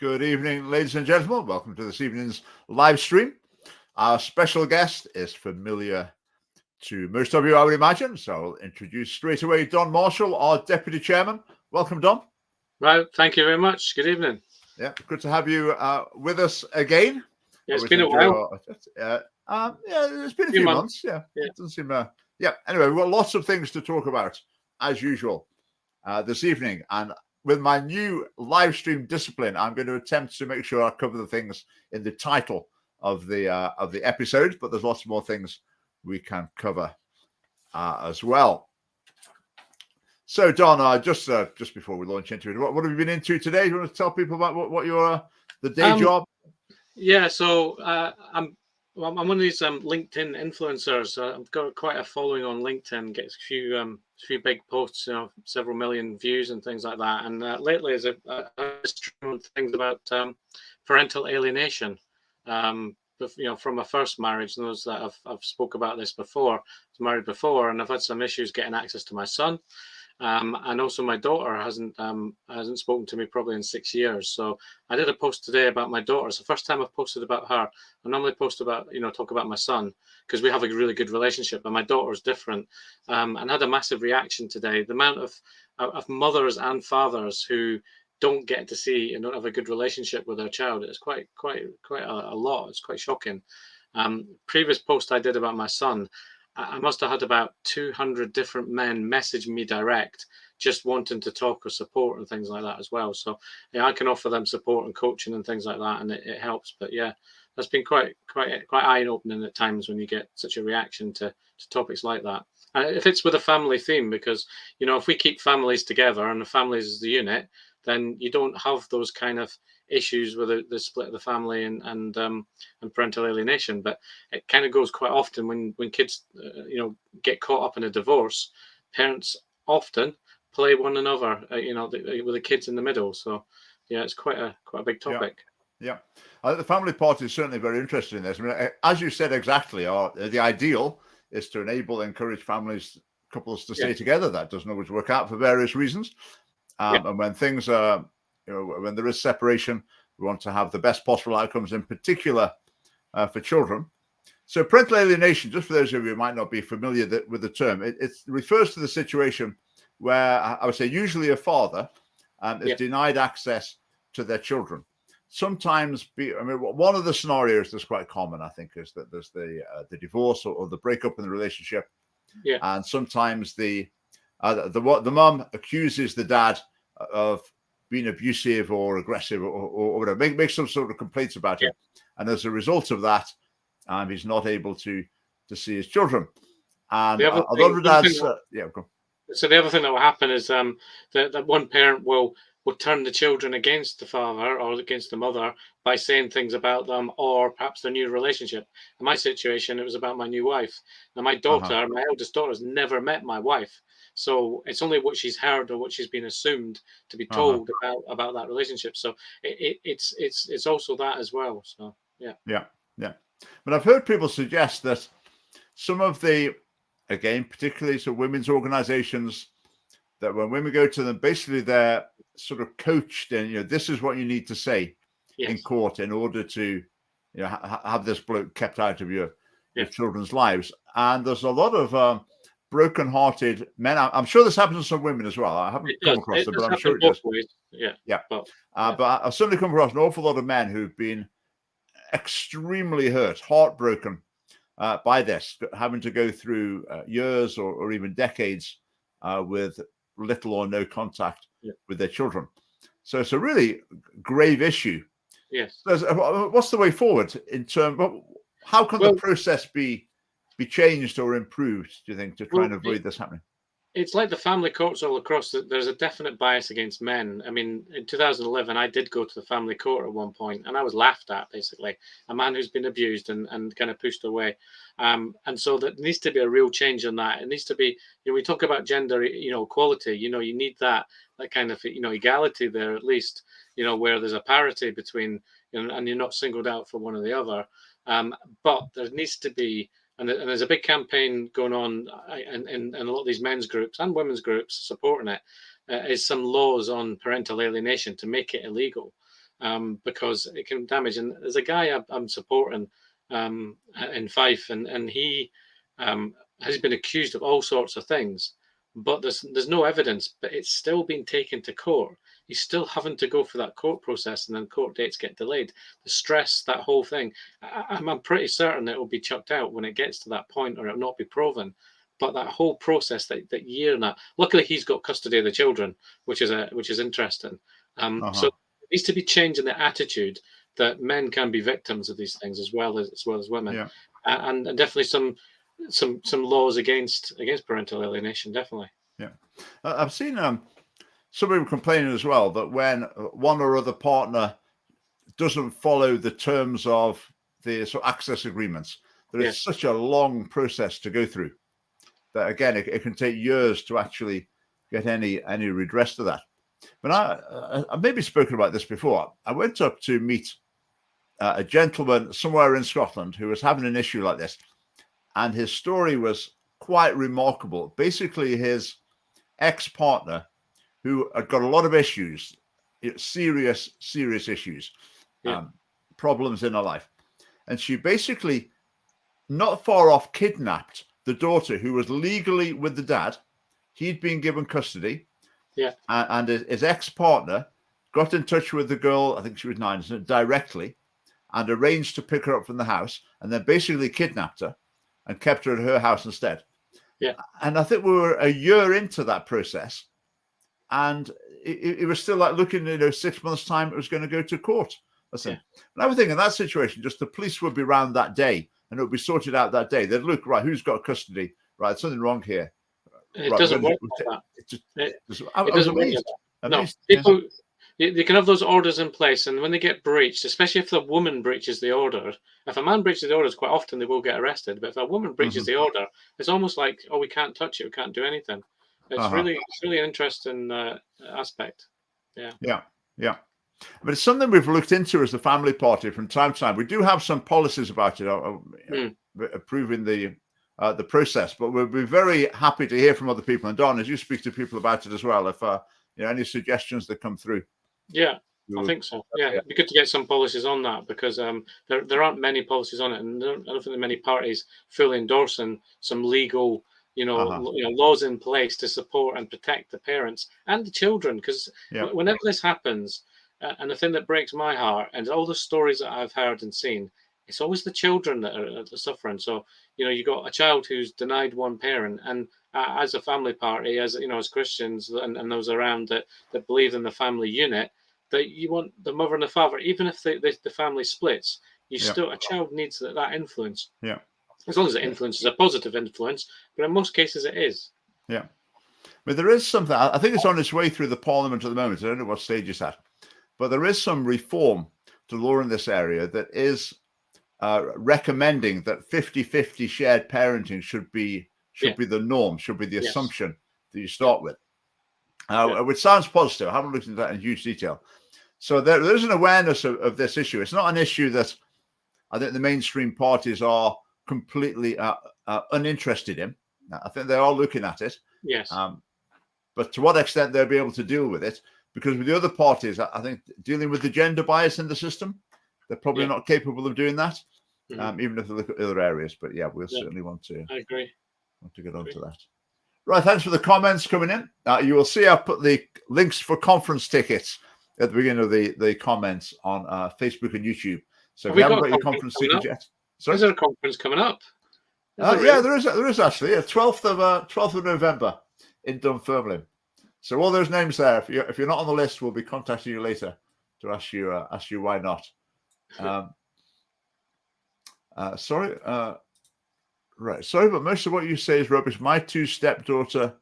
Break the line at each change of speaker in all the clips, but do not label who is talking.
Good evening, ladies and gentlemen. Welcome to this evening's live stream. Our special guest is familiar to most of you, I would imagine. So I'll introduce straight away Don Marshall, our Deputy Chairman. Welcome, Don.
Right, thank you very much. Good evening.
Yeah, good to have you with us again.
Yeah, it's been a while.
It's been a few months. Yeah, it doesn't seem. Anyway, we've got lots of things to talk about as usual this evening, and with my new live stream discipline, I'm going to attempt to make sure I cover the things in the title of the episode. But there's lots more things we can cover as well. So, Don, just before we launch into it, what have you been into today? Do you want to tell people about what your the day job?
Yeah, so I'm one of these LinkedIn influencers. I've got quite a following on LinkedIn. Gets a few big posts, several million views and things like that. And lately, is things about parental alienation. From my first marriage, and those that I've spoke about this before. I was married before, and I've had some issues getting access to my son. And also my daughter hasn't spoken to me probably in 6 years. So I did a post today about my daughter. It's the first time I've posted about her. I normally post about, talk about my son because we have a really good relationship, but my daughter is different. And I had a massive reaction today. The amount of mothers and fathers who don't get to see and don't have a good relationship with their child is quite a lot. It's quite shocking. Previous post I did about my son, I must have had about 200 different men message me direct, just wanting to talk or support and things like that as well. So I can offer them support and coaching and things like that, and it helps. But yeah, that's been quite eye-opening at times when you get such a reaction to topics like that. And it fits with a family theme because if we keep families together and the family is the unit, then you don't have those kind of issues with the split of the family and parental alienation. But it kind of goes quite often when kids get caught up in a divorce. Parents often play one another, with the kids in the middle. So yeah, it's quite a big topic.
Yeah. The family part is certainly very interested in this. I mean, as you said exactly, the ideal is to encourage couples to stay together. That doesn't always work out for various reasons. And when things are, when there is separation, we want to have the best possible outcomes, in particular for children. So parental alienation, just for those of you who might not be familiar with the term, it refers to the situation where I would say usually a father is denied access to their children. Sometimes, one of the scenarios that's quite common, I think, is that there's the divorce or the breakup in the relationship, and sometimes the mum accuses the dad of being abusive or aggressive or whatever, make some sort of complaints about him, and as a result of that, he's not able to see his children. And a lot of dads,
So the other thing that will happen is that one parent will turn the children against the father or against the mother by saying things about them or perhaps their new relationship. In my situation, it was about my new wife. Now, my daughter, my eldest daughter, has never met my wife. So it's only what she's heard or what she's been assumed to be told about that relationship. So it's also that as well. So yeah.
But I've heard people suggest that some of the, again, particularly so women's organizations, that when women go to them, basically they're sort of coached in, this is what you need to say in court in order to, have this bloke kept out of your children's lives. And there's a lot of broken-hearted men. I'm sure this happens to some women as well. I haven't come across it, but I'm sure it does. But I've certainly come across an awful lot of men who've been extremely hurt, heartbroken by this, having to go through years or even decades with little or no contact with their children. So it's a really grave issue.
Yes.
So what's the way forward in terms of how can the process be changed or improved, do you think, to try and avoid this happening?
It's like the family courts all across. There's a definite bias against men. I mean, in 2011, I did go to the family court at one point, and I was laughed at, basically. A man who's been abused and kind of pushed away. And so there needs to be a real change in that. It needs to be, we talk about gender, equality. You need that kind of, equality there at least, where there's a parity between, and you're not singled out for one or the other. But there needs to be, and there's a big campaign going on in a lot of these men's groups and women's groups supporting it, is some laws on parental alienation to make it illegal. because it can damage. And there's a guy I'm supporting in Fife, and he has been accused of all sorts of things, but there's no evidence, but it's still been taken to court. He's still having to go through that court process, and then court dates get delayed. The stress, that whole thing, I'm pretty certain it will be chucked out when it gets to that point, or it will not be proven. But that whole process, that year and that, luckily he's got custody of the children, which is interesting. So it needs to be change in the attitude that men can be victims of these things as well as women,
Yeah.
and definitely some laws against parental alienation, definitely.
Yeah, I've seen somebody complaining as well that when one or other partner doesn't follow the terms of the sort of access agreements, that it's such a long process to go through that again it can take years to actually get any redress to that. But I've maybe spoken about this before. I went up to meet a gentleman somewhere in Scotland who was having an issue like this, and his story was quite remarkable. Basically, his ex-partner, who had got a lot of issues, serious issues, problems in her life, and she basically, not far off, kidnapped the daughter who was legally with the dad. He'd been given custody, and his ex-partner got in touch with the girl, I think she was 9, directly, and arranged to pick her up from the house, and then basically kidnapped her and kept her at her house instead.
Yeah. And
I think we were a year into that process, and it was still like looking, 6 months' time, it was going to go to court. Listen, and I would think in that situation, just the police would be around that day, and it would be sorted out that day. They'd look, right, who's got custody? Right, there's something wrong here.
It doesn't work like that.
It doesn't work like that.
No, people, they can have those orders in place, and when they get breached, especially if the woman breaches the order, if a man breaches the orders, quite often they will get arrested. But if a woman breaches the order, it's almost like, oh, we can't touch it, we can't do anything. It's really an interesting aspect.
Yeah. But it's something we've looked into as the family party from time to time. We do have some policies about it, approving the process, but we'll be very happy to hear from other people. And Don, as you speak to people about it as well, if any suggestions that come through.
Yeah, I think so. Yeah, it'd be good to get some policies on that, because there aren't many policies on it, and I don't think there are many parties fully endorsing some legal, laws in place to support and protect the parents and the children. Because whenever this happens, and the thing that breaks my heart, and all the stories that I've heard and seen, it's always the children that are suffering. So you got a child who's denied one parent, and as a family party, as Christians and those around that believe in the family unit, that you want the mother and the father, even if the family splits, still, a child needs that influence.
Yeah.
As long as the influence is a positive influence, but in most cases it is.
Yeah. But there is something, I think it's on its way through the Parliament at the moment. I don't know what stage it's at, but there is some reform to law in this area that is recommending that 50-50 shared parenting should be the norm, should be the assumption that you start with, which sounds positive. I haven't looked into that in huge detail. So there's an awareness of this issue. It's not an issue that I think the mainstream parties are completely uninterested in. I think they are looking at it.
Yes.
But to what extent they'll be able to deal with it, because with the other parties, I think dealing with the gender bias in the system, they're probably not capable of doing that, even if they look at other areas. But we'll certainly want to.
I agree.
Want to get onto that. Right, thanks for the comments coming in. You will see I've put the links for conference tickets at the beginning of the comments on Facebook and YouTube. So if you haven't got your conference tickets yet,
is there a conference coming up?
There is actually. 12th of November in Dunfermline. So all those names there. If you're not on the list, we'll be contacting you later to ask you why not. Sorry, but most of what you say is rubbish. My 2 stepdaughter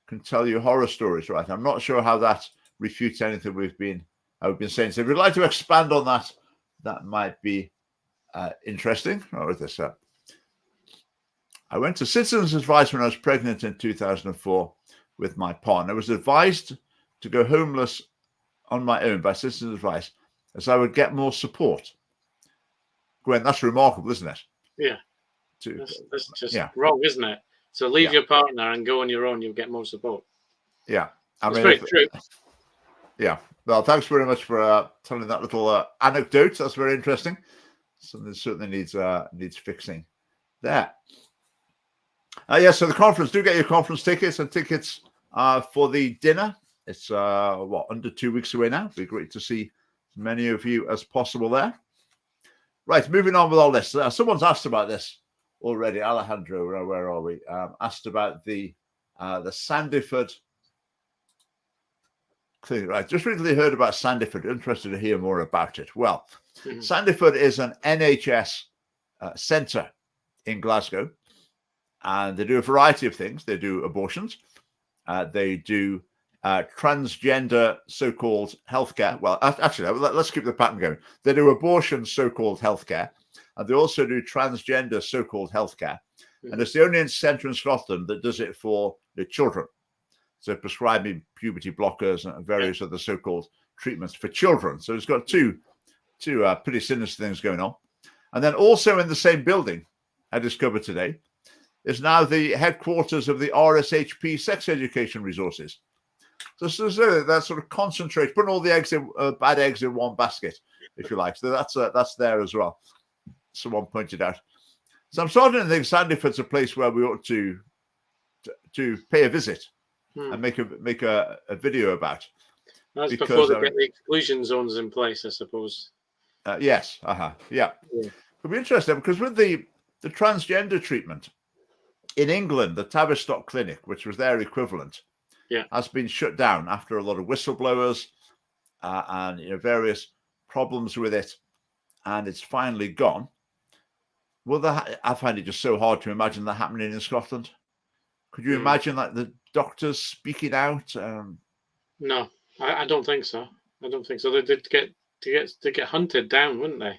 can tell you horror stories, right? I'm not sure how that refutes anything we've been saying. So if you'd like to expand on that, that might be interesting. Or is this? I went to Citizens Advice when I was pregnant in 2004 with my partner. I was advised to go homeless on my own by Citizens Advice, as I would get more support. Gwen, that's remarkable, isn't it?
Yeah. That's just wrong, isn't it? So leave your partner and go on your own. You'll get more support.
Yeah,
It's very true.
Yeah, Well, thanks very much for telling that little anecdote. That's very interesting. Something certainly needs fixing there. So the conference, do get your conference tickets and tickets for the dinner. It's under 2 weeks away now. It'd be great to see as many of you as possible there. Right, moving on with all this. Someone's asked about this already. Alejandro, where are we? Asked about the Sandyford thing. Right, just recently heard about Sandyford. Interested to hear more about it. Well, Sandyford is an NHS centre in Glasgow, and they do a variety of things. They do abortions. They do transgender so-called healthcare. Well, actually, let's keep the pattern going. They do abortion so-called healthcare, and they also do transgender so-called healthcare. And it's the only centre in Scotland that does it for the children. So prescribing puberty blockers and various other so-called treatments for children. So it's got two pretty sinister things going on. And then also in the same building, I discovered today, is now the headquarters of the RSHP sex education resources. So that sort of concentrates, putting all the bad eggs in one basket, if you like. So that's there as well. Someone pointed out. So I'm starting to think Sandyford's a place where we ought to pay a visit and make a video about.
That's before they get the exclusion zones in place, I suppose.
Yes. Yeah. It'll be interesting because with the transgender treatment in England, the Tavistock Clinic, which was their equivalent, has been shut down after a lot of whistleblowers and various problems with it, and it's finally gone. Well, I find it just so hard to imagine that happening in Scotland. Could you imagine like the doctors speaking out?
No, I don't think so. I don't think so. They'd get hunted down, wouldn't they?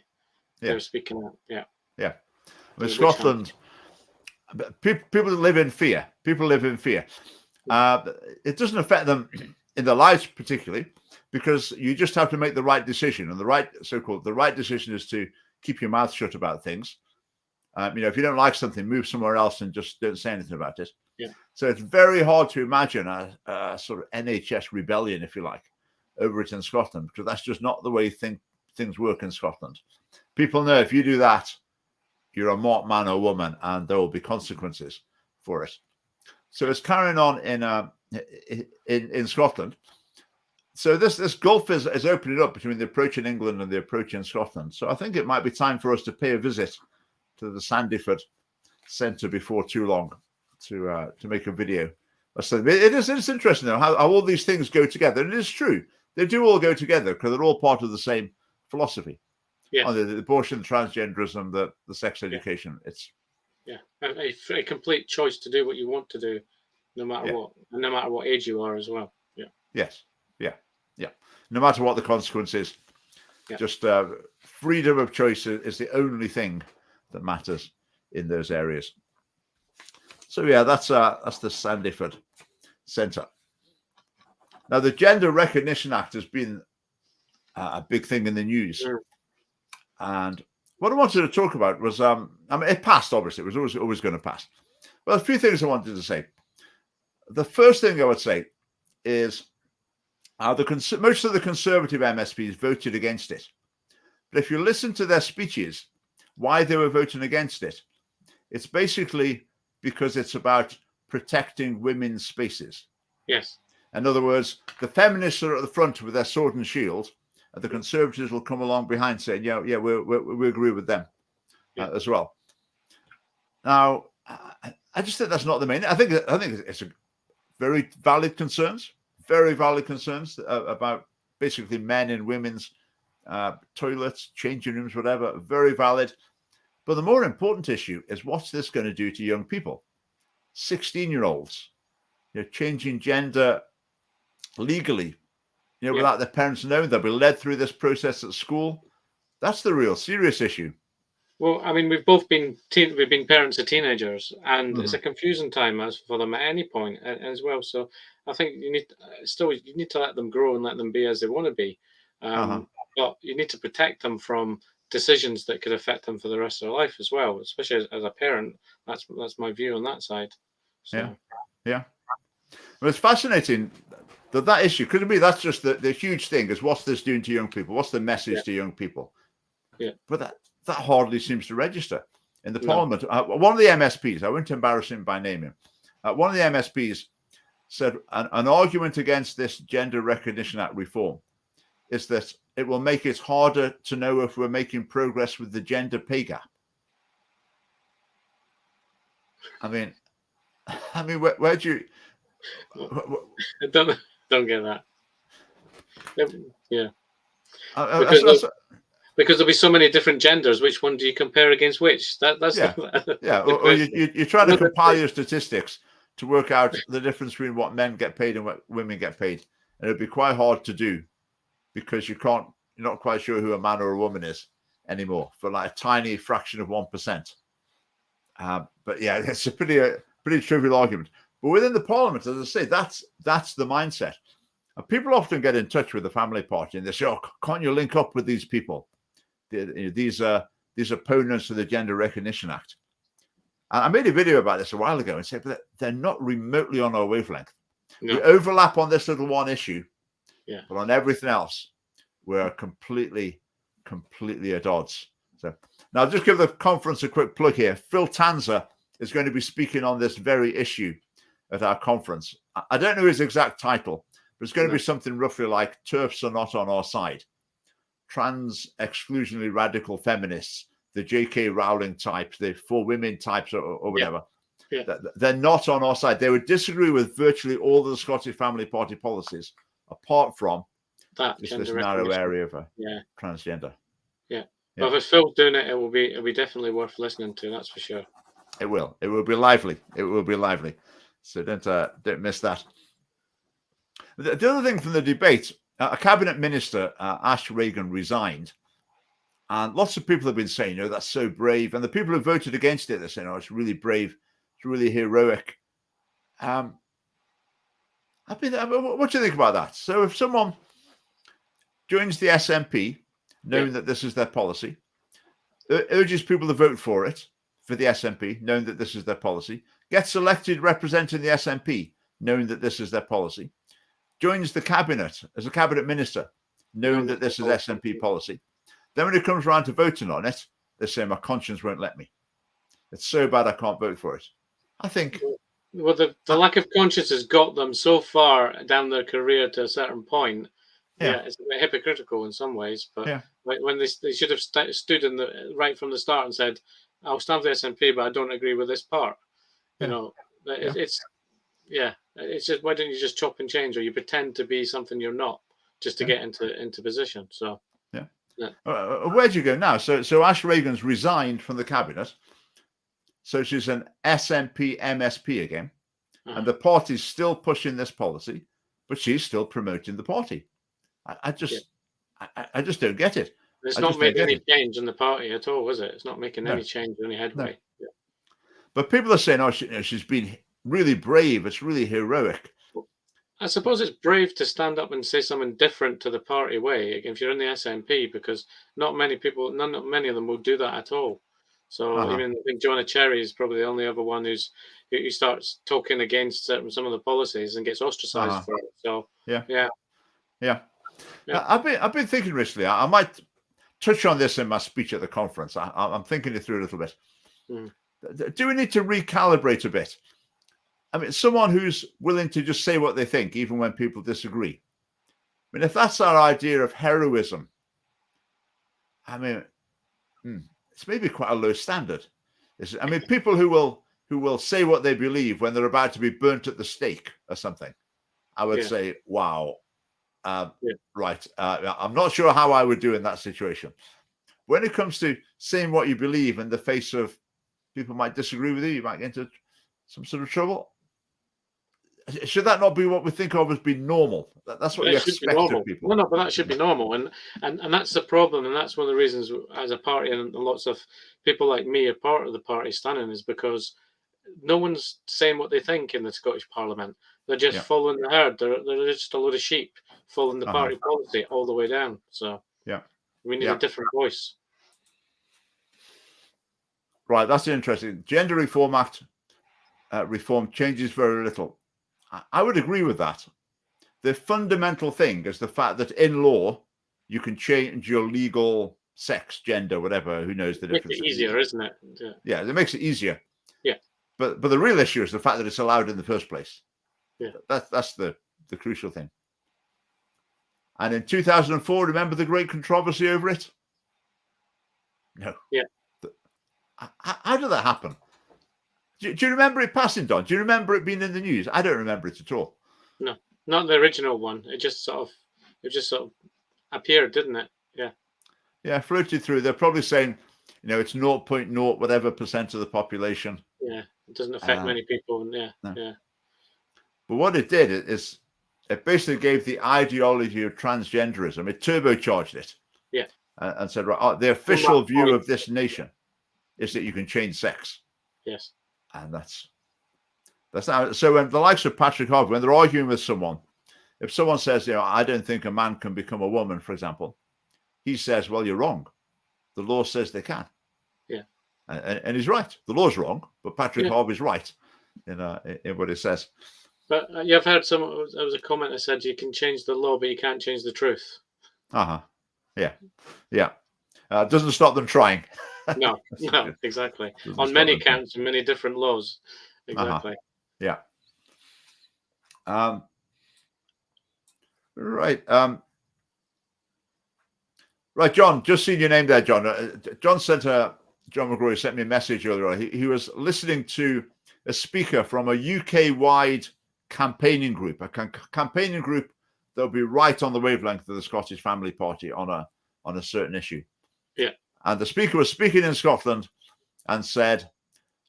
Yeah.
They're speaking out. Yeah.
Yeah. I mean, Scotland, people live in fear. People live in fear. It doesn't affect them in their lives particularly, because you just have to make the right decision, and the right decision is to keep your mouth shut about things. If you don't like something, move somewhere else and just don't say anything about it.
Yeah.
So it's very hard to imagine a sort of NHS rebellion, if you like, over it in Scotland, because that's just not the way things work in Scotland. People know if you do that, you're a marked man or woman, and there will be consequences for it. So it's carrying on in Scotland. So this gulf is opening up between the approach in England and the approach in Scotland. So I think it might be time for us to pay a visit to the Sandyford Centre before too long to make a video. So it's interesting though how all these things go together. And it is true. They do all go together because they're all part of the same philosophy.
Yeah.
The abortion, transgenderism, the sex education. It's
a complete choice to do what you want to do, no matter what, and no matter what age you are as well. Yeah.
Yes. Yeah. No matter what the consequence is, just freedom of choice is the only thing that matters in those areas. So that's the Sandyford Centre. Now the Gender Recognition Act has been a big thing in the news.
Sure.
And what I wanted to talk about was, it passed, obviously. It was always going to pass. Well, a few things I wanted to say. The first thing I would say is most of the Conservative MSPs voted against it. But if you listen to their speeches, why they were voting against it, it's basically because it's about protecting women's spaces.
Yes.
In other words, the feminists are at the front with their sword and shield, and the Conservatives will come along behind saying, we agree with them as well. Now, I just think that's not the main. I think it's a very valid concerns about basically men and women's toilets, changing rooms, whatever. Very valid. But the more important issue is what's this going to do to young people? 16-year-olds, changing gender legally, without their parents knowing. They'll be led through this process at school. That's the real serious issue.
Well, I mean, we've both been parents of teenagers, and it's a confusing time as for them at any point as well. So I think you need to let them grow and let them be as they want to be. But you need to protect them from decisions that could affect them for the rest of their life as well, especially as a parent. That's my view on that side. So.
Yeah. Well, it's fascinating. that issue, could it be that's just the huge thing is what's this doing to young people? What's the message to young people?
Yeah.
But that hardly seems to register in the
No.
Parliament. One of the MSPs, I won't embarrass him by naming, one of the MSPs said an argument against this Gender Recognition Act reform is that it will make it harder to know if we're making progress with the gender pay gap. I mean, where do you?
I don't get that. Yeah. Because there'll be so many different genders. Which one do you compare against which? That's
Or you're trying to compile your statistics to work out the difference between what men get paid and what women get paid, and it'd be quite hard to do because you're not quite sure who a man or a woman is anymore for like a tiny fraction of 1%. But yeah, it's a pretty trivial argument. But within the Parliament, as I say, that's the mindset. And people often get in touch with the family party and they say, "Oh, can't you link up with these people? These opponents of the Gender Recognition Act." And I made a video about this a while ago and said, but they're not remotely on our wavelength. No. We overlap on this little one issue, but on everything else, we're completely at odds. So now I'll just give the conference a quick plug here. Phil Tanzer is going to be speaking on this very issue at our conference. I don't know his exact title, but it's going to be something roughly like "TERFs are not on our side. Trans exclusionary radical feminists, the J.K. Rowling types, the For Women types or whatever. Yeah. They're not on our side. They would disagree with virtually all of the Scottish Family Party policies, apart from this narrow area of transgender.
Yeah. But if Phil's doing it, it'll be definitely worth listening to. That's for sure.
It will. It will be lively. It will be lively. So don't miss that. The other thing from the debate, a cabinet minister, Ash Regan, resigned. And lots of people have been saying, that's so brave. And the people who voted against it, they're saying, it's really brave. It's really heroic. What do you think about that? So if someone joins the SNP, knowing that this is their policy, urges people to vote for it, for the SNP, knowing that this is their policy, gets elected representing the SNP, knowing that this is their policy, joins the cabinet as a cabinet minister, knowing that this is SNP policy. Then when it comes around to voting on it, they say, my conscience won't let me. It's so bad I can't vote for it. I think...
Well, the lack of conscience has got them so far down their career to a certain point. Yeah, it's a bit hypocritical in some ways. But when they should have stood right from the start and said, I'll stand for the SNP, but I don't agree with this part. It's just, why don't you just chop and change, or you pretend to be something you're not just to get into position. So...
where do you go now? So Ash Regan's resigned from the cabinet. So she's an SNP MSP again. And the party's still pushing this policy, but she's still promoting the party. I just don't get it.
It's not making any change in the party at all, is it? It's not making any change, any headway. No.
But people are saying, she's been really brave. It's really heroic.
I suppose it's brave to stand up and say something different to the party way if you're in the SNP, because not many of them will do that at all. So even I think Joanna Cherry is probably the only other one who starts talking against some of the policies and gets ostracized for it. So
I've been thinking recently. I might touch on this in my speech at the conference. I'm thinking it through a little bit. Do we need to recalibrate a bit? I mean, someone who's willing to just say what they think, even when people disagree. I mean, if that's our idea of heroism, I mean, it's maybe quite a low standard. I mean, people who will say what they believe when they're about to be burnt at the stake or something, I would say, wow, right. I'm not sure how I would do in that situation. When it comes to saying what you believe in the face of people might disagree with you might get into some sort of trouble. Should that not be what we think of as being normal? That's what you expect of people.
No, but that should be normal, and that's the problem, and that's one of the reasons as a party, and lots of people like me are part of the party standing, is because no one's saying what they think in the Scottish Parliament. They're just following the herd. They're just a load of sheep following the party policy all the way down. So we need a different voice.
Right, that's interesting. Gender Reform Act reform changes very little. I would agree with that. the fundamental thing is the fact that in law you can change your legal sex, gender, whatever. Who knows the
Makes
difference?
it easier, isn't it?
Yeah, it makes it easier.
Yeah.
But the real issue is the fact that it's allowed in the first place.
Yeah.
That's the crucial thing. And in 2004, remember the great controversy over it? No.
Yeah.
How did that happen? Do you remember it passing, Don? Do you remember it being in the news? I don't remember it at all.
No, not the original one. It just sort of appeared, didn't it? Yeah.
Yeah, floated through. They're probably saying, it's 0.0 whatever percent of the population.
Yeah, it doesn't affect many people. Yeah,
no.
yeah.
But what it did is it basically gave the ideology of transgenderism, it turbocharged it.
Yeah.
And said, right, the official view of this nation is that you can change sex.
Yes.
And that's now. So when the likes of Patrick Harvey, when they're arguing with someone, if someone says, I don't think a man can become a woman, for example, he says, well, you're wrong. The law says they can.
Yeah.
And he's right. The law's wrong, but Patrick Harvey's right in what he says.
But you've heard there was a comment that said you can change the law, but you can't change the truth.
Yeah. Doesn't stop them trying.
No, exactly. On many counts and many different laws. Exactly.
Yeah. Right. Right, John. Just seen your name there, John. John McGrory sent me a message earlier. He was listening to a speaker from a UK-wide campaigning group, campaigning group that will be right on the wavelength of the Scottish Family Party on a certain issue.
Yeah.
And the speaker was speaking in Scotland and said,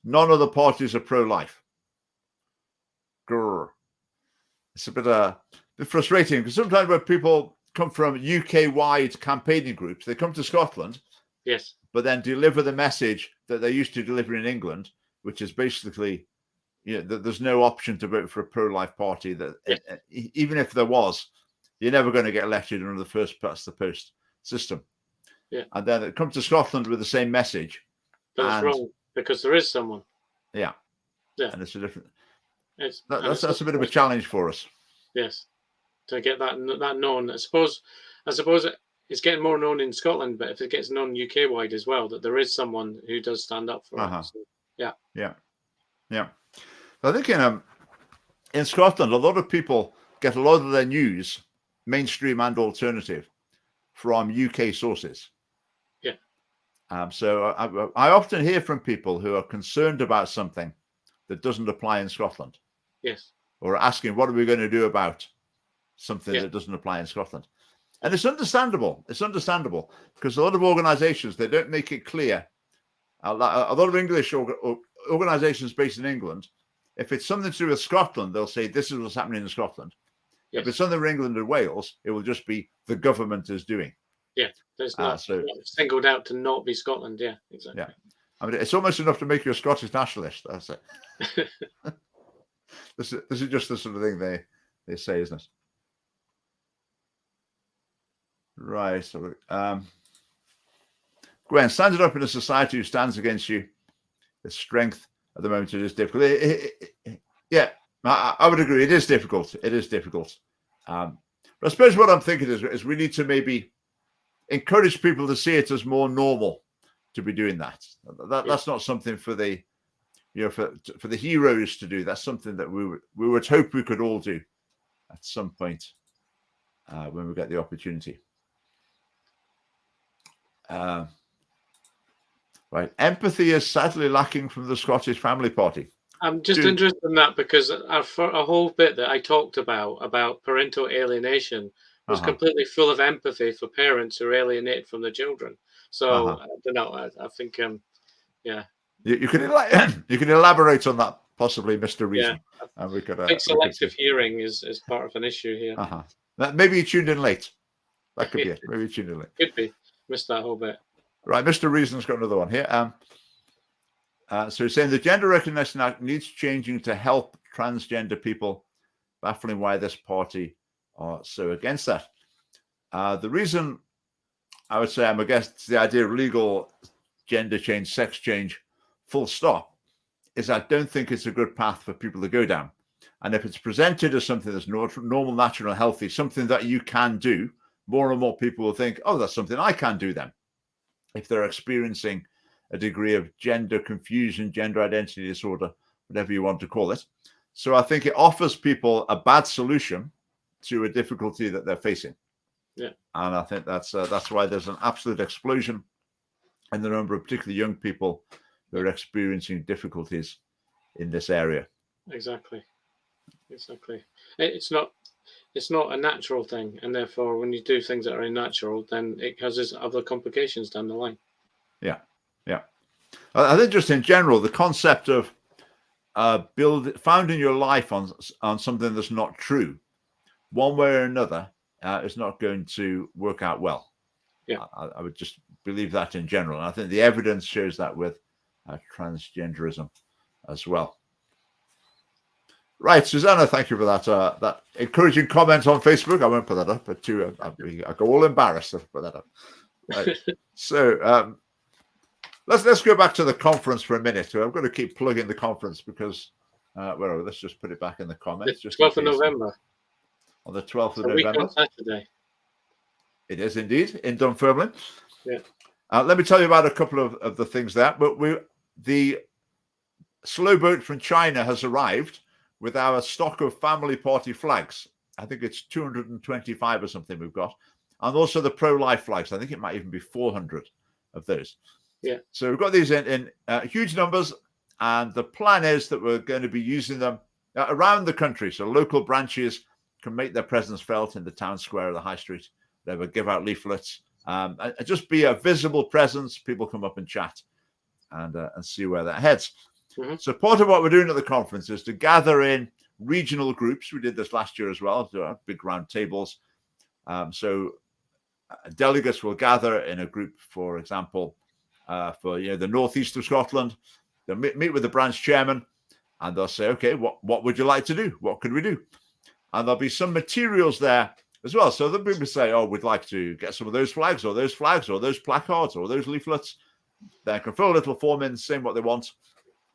none of the parties are pro-life. Grr. It's a bit frustrating because sometimes when people come from UK-wide campaigning groups, they come to Scotland,
yes,
but then deliver the message that they used to deliver in England, which is basically, that there's no option to vote for a pro-life party. That even if there was, you're never going to get elected under the first past the post system.
Yeah.
And then it comes to Scotland with the same message.
But it's wrong because there is someone.
Yeah.
Yeah.
And it's a different. That's a bit of a challenge for us.
Yes. To get that known. I suppose it's getting more known in Scotland, but if it gets known UK wide as well, that there is someone who does stand up for it. So, yeah.
I think in Scotland, a lot of people get a lot of their news, mainstream and alternative, from UK sources. So I often hear from people who are concerned about something that doesn't apply in Scotland.
Yes.
Or asking, what are we going to do about something that doesn't apply in Scotland? And it's understandable. It's understandable because a lot of organizations, they don't make it clear. A lot of English organizations based in England, if it's something to do with Scotland, they'll say, this is what's happening in Scotland. Yes. If it's something in England or Wales, it will just be the government is doing.
Yeah, there's not singled out to not be Scotland. Yeah, exactly.
Yeah, I mean, it's almost enough to make you a Scottish nationalist. That's it. This is just the sort of thing they say, isn't it? Right. So, Gwen, standing up in a society who stands against you, the strength at the moment it is difficult. Yeah, I would agree. It is difficult. It is difficult. But I suppose what I'm thinking is we need to maybe encourage people to see it as more normal to be doing that. That's not something for the for the heroes to do. That's something that we would hope we could all do at some point when we get the opportunity. Right, empathy is sadly lacking from the Scottish Family Party.
I'm just interested in that because a whole bit that I talked about parental alienation was completely full of empathy for parents who are alienated from their children. So I don't know. I think, yeah.
You can elaborate on that, possibly, Mr. Reason.
Yeah.
And we could.
I think selective hearing is part of an issue here.
Maybe you tuned in late. That could be it. Maybe you tuned in late.
Could be. Missed that whole bit.
Right, Mr. Reason's got another one here. So he's saying the Gender Recognition Act needs changing to help transgender people, baffling why this party are so against that. The reason I would say I'm against the idea of legal gender change, sex change, full stop, is I don't think it's a good path for people to go down. And if it's presented as something that's normal, natural, and healthy, something that you can do, more and more people will think, oh, that's something I can do then. If they're experiencing a degree of gender confusion, gender identity disorder, whatever you want to call it. So I think it offers people a bad solution to a difficulty that they're facing.
Yeah.
And I think that's why there's an absolute explosion in the number of particularly young people who are experiencing difficulties in this area.
Exactly. It's not a natural thing, and therefore when you do things that are unnatural, then it causes other complications down the line.
Yeah. I think just in general, the concept of founding your life on something that's not true, one way or another, is not going to work out well.
Yeah,
I would just believe that in general, and I think the evidence shows that with transgenderism as well. Right, Susanna, thank you for that encouraging comment on Facebook. I won't put that up, but I go all embarrassed to put that up. Right. So let's go back to the conference for a minute. So I'm going to keep plugging the conference because let's just put it back in the comments.
It's 12th of November.
On the 12th of
November.
Week on
Saturday.
It is indeed in Dunfermline.
Yeah.
Let me tell you about a couple of the things there. But the slow boat from China has arrived with our stock of family party flags. I think it's 225 or something we've got. And also the pro-life flags. I think it might even be 400 of those.
Yeah.
So we've got these in huge numbers. And the plan is that we're going to be using them around the country. So local branches can make their presence felt in the town square or the high street. They will give out leaflets. And just be a visible presence. People come up and chat and see where that heads. Mm-hmm. So part of what we're doing at the conference is to gather in regional groups. We did this last year as well, big round tables. So delegates will gather in a group, for example, for the northeast of Scotland. They'll meet with the branch chairman, and they'll say, "Okay, what would you like to do? What could we do?" And there'll be some materials there as well. So the people say, "Oh, we'd like to get some of those flags, or those placards, or those leaflets." They can fill a little form in, saying what they want.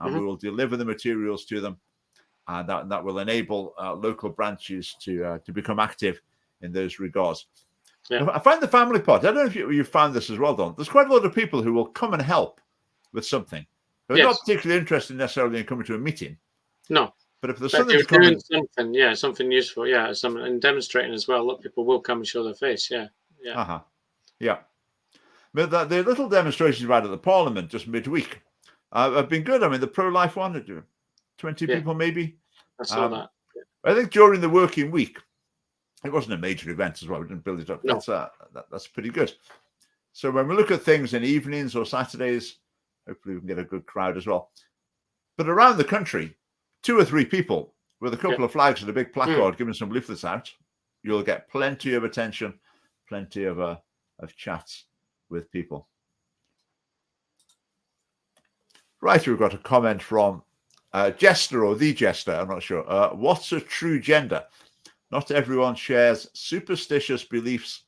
And we will deliver the materials to them, and that will enable local branches to become active in those regards. Yeah. I find the family part. I don't know if you found this as well, Don. There's quite a lot of people who will come and help with something. They're not particularly interested necessarily in coming to a meeting.
No,
but if there's something to come in,
something useful, and demonstrating as well. A lot of people will come and show their face. Yeah.
But the little demonstrations we had at the Parliament just midweek. Have been good. I mean, the pro-life one, 20 people maybe.
I saw that.
I think during the working week, it wasn't a major event as well. We didn't build it up.
No.
That's pretty good. So when we look at things in evenings or Saturdays, hopefully we can get a good crowd as well. But around the country, 2 or 3 people with a couple of flags and a big placard giving some leaflets out, you'll get plenty of attention, plenty of chats with people. Right, we've got a comment from Jester or the Jester, I'm not sure. What's a true gender? Not everyone shares superstitious beliefs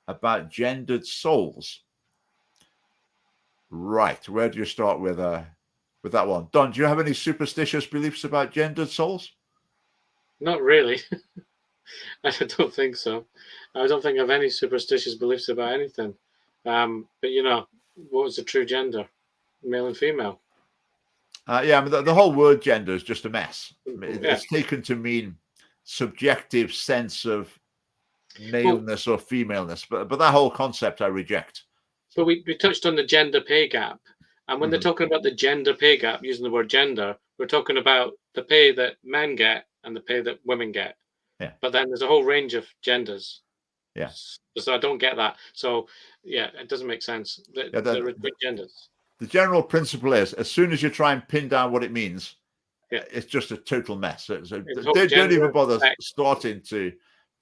about gendered souls. Right, where do you start with that one? Don, do you have any superstitious beliefs about gendered souls?
Not really. I don't think so. I don't think I have any superstitious beliefs about anything. But what is the true gender? Male and female.
I mean, the whole word gender is just a mess. It's taken to mean subjective sense of maleness or femaleness, but that whole concept I reject.
But we touched on the gender pay gap, and when they're talking about the gender pay gap, using the word gender, we're talking about the pay that men get and the pay that women get.
Yeah.
But then there's a whole range of genders.
Yeah.
So I don't get that. So it doesn't make sense. There are genders.
The general principle is, as soon as you try and pin down what it means, it's just a total mess. So don't even bother starting to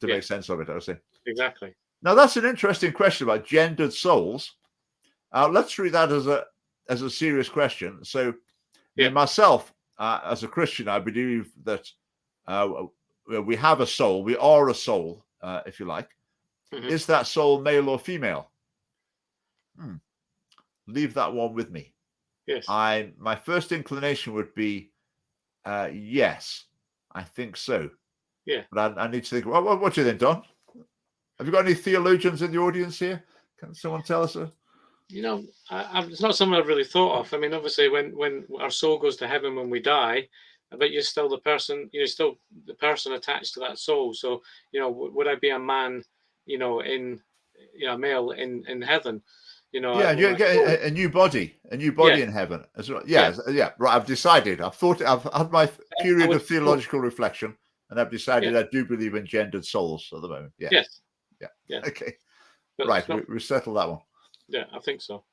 make sense of it, I would say.
Exactly.
Now, that's an interesting question about gendered souls. Let's treat that as a serious question. So myself, as a Christian, I believe that we have a soul. We are a soul, if you like. Mm-hmm. Is that soul male or female? Leave that one with me.
Yes.
My first inclination would be yes. I think so.
Yeah.
But I need to think. What do you think, Don? Have you got any theologians in the audience here? Can someone tell us?
It's not something I've really thought of. I mean, obviously, when our soul goes to heaven when we die, but you're still the person. You're still the person attached to that soul. So, would I be a man, a male in heaven?
Yeah, and you get a new body, in heaven as well. Yeah, right. I've decided. I've had my period of theological reflection, and I've decided I do believe in gendered souls at the moment. Yeah.
Yes.
Yeah. Okay. But right. We settled that one.
Yeah, I think so.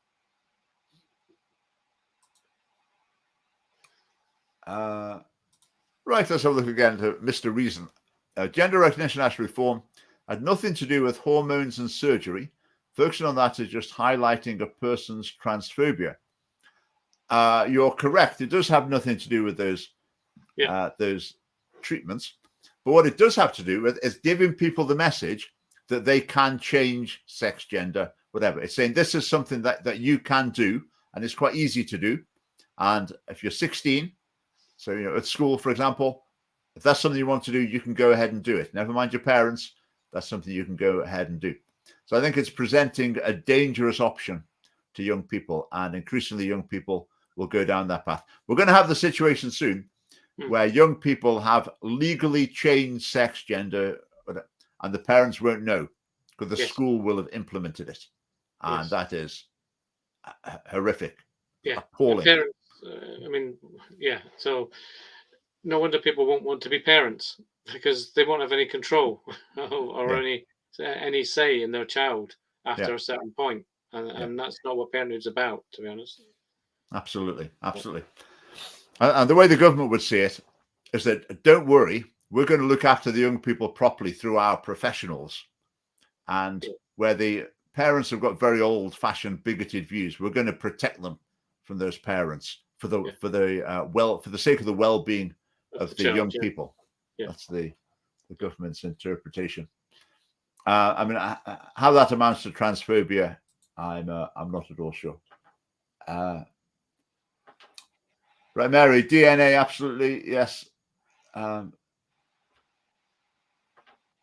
Right. Let's have a look again to Mr. Reason. Gender recognition act reform had nothing to do with hormones and surgery. Focusing on that is just highlighting a person's transphobia. You're correct. It does have nothing to do with those treatments. But what it does have to do with is giving people the message that they can change sex, gender, whatever. It's saying this is something that you can do, and it's quite easy to do. And if you're 16, so at school, for example, if that's something you want to do, you can go ahead and do it. Never mind your parents. That's something you can go ahead and do. So I think it's presenting a dangerous option to young people, and increasingly young people will go down that path. We're going to have the situation soon where young people have legally changed sex, gender, and the parents won't know because the school will have implemented it. And that is horrific.
Yeah.
Appalling.
Parents, so no wonder people won't want to be parents, because they won't have any control or any say in their child after a certain point. And that's not what parenthood's about, to be honest.
Absolutely. And the way the government would see it is that, don't worry, we're going to look after the young people properly through our professionals. And where the parents have got very old-fashioned, bigoted views, we're going to protect them from those parents for the sake of the well-being of the young people. That's the government's interpretation. How that amounts to transphobia, I'm not at all sure. Right, Mary, DNA, absolutely, yes.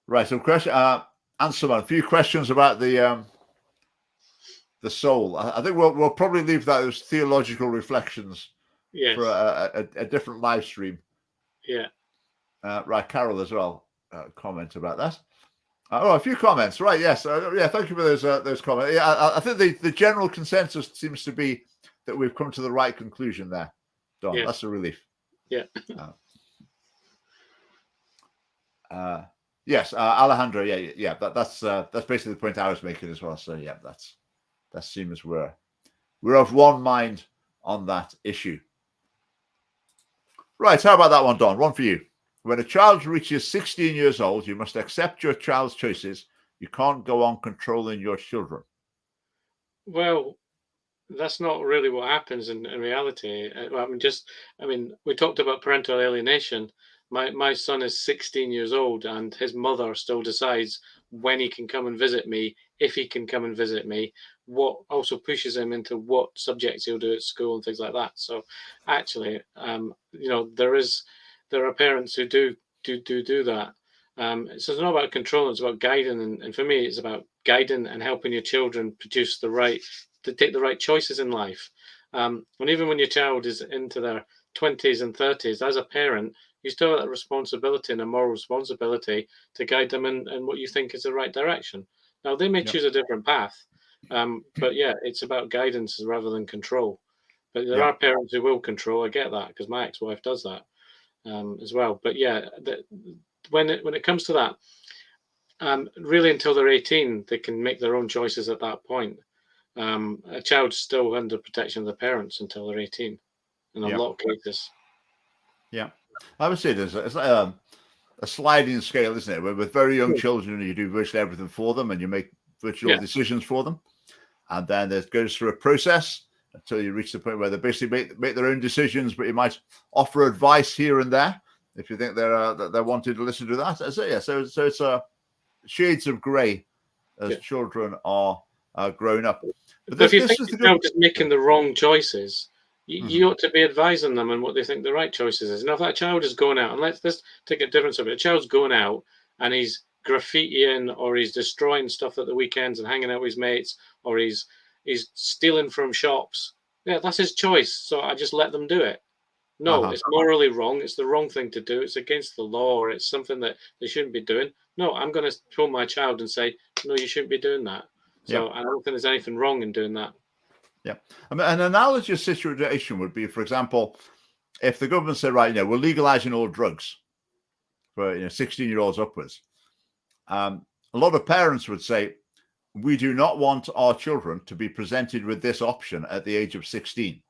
Right, so question, answer a few questions about the soul. I think we'll probably leave those theological reflections for a different live stream.
Yeah.
Right, Carol as well. Comment about that. A few comments. Right, yes. Thank you for those comments. Yeah, I think the general consensus seems to be that we've come to the right conclusion there, Don. Yes. That's a relief.
Yeah.
Yes, Alejandro. Yeah. That's basically the point I was making as well. So yeah, that seems we're of one mind on that issue. Right. How about that one, Don? One for you. When a child reaches 16 years old, you must accept your child's choices. You can't go on controlling your children.
Well, that's not really what happens in reality. We talked about parental alienation. My son is 16 years old, and his mother still decides when he can come and visit me, if he can come and visit me, what also pushes him into what subjects he'll do at school and things like that. So actually, there are parents who do that. So it's not about control, it's about guiding. And for me, it's about guiding and helping your children to take the right choices in life. And even when your child is into their 20s and 30s, as a parent, you still have that responsibility and a moral responsibility to guide them in what you think is the right direction. Now, they may choose a different path, but it's about guidance rather than control. But there are parents who will control. I get that, because my ex-wife does that as well. But when it comes to that, really until they're 18, they can make their own choices at that point. A child's still under protection of the parents until they're 18 in a lot of cases.
Yeah, I would say it's a sliding scale, isn't it? With very young children, you do virtually everything for them, and you make virtually all decisions for them, and then it goes through a process until you reach the point where they basically make their own decisions, but you might offer advice here and there if you think they're wanting to listen to that. So it's shades of grey as children are grown up.
But if you think the child is making the wrong choices, You ought to be advising them on what they think the right choices is. Now, if that child is going out, and let's take a different subject. A child's going out and he's graffitiing or he's destroying stuff at the weekends and hanging out with his mates, or he's stealing from shops. Yeah, that's his choice. So I just let them do it. No, it's morally wrong. It's the wrong thing to do. It's against the law, or it's something that they shouldn't be doing. No, I'm going to pull my child and say, no, you shouldn't be doing that. So I don't think there's anything wrong in doing that.
Yeah. I mean, an analogous situation would be, for example, if the government said, right, we're legalizing all drugs for 16-year-olds upwards. A lot of parents would say, we do not want our children to be presented with this option at the age of 16.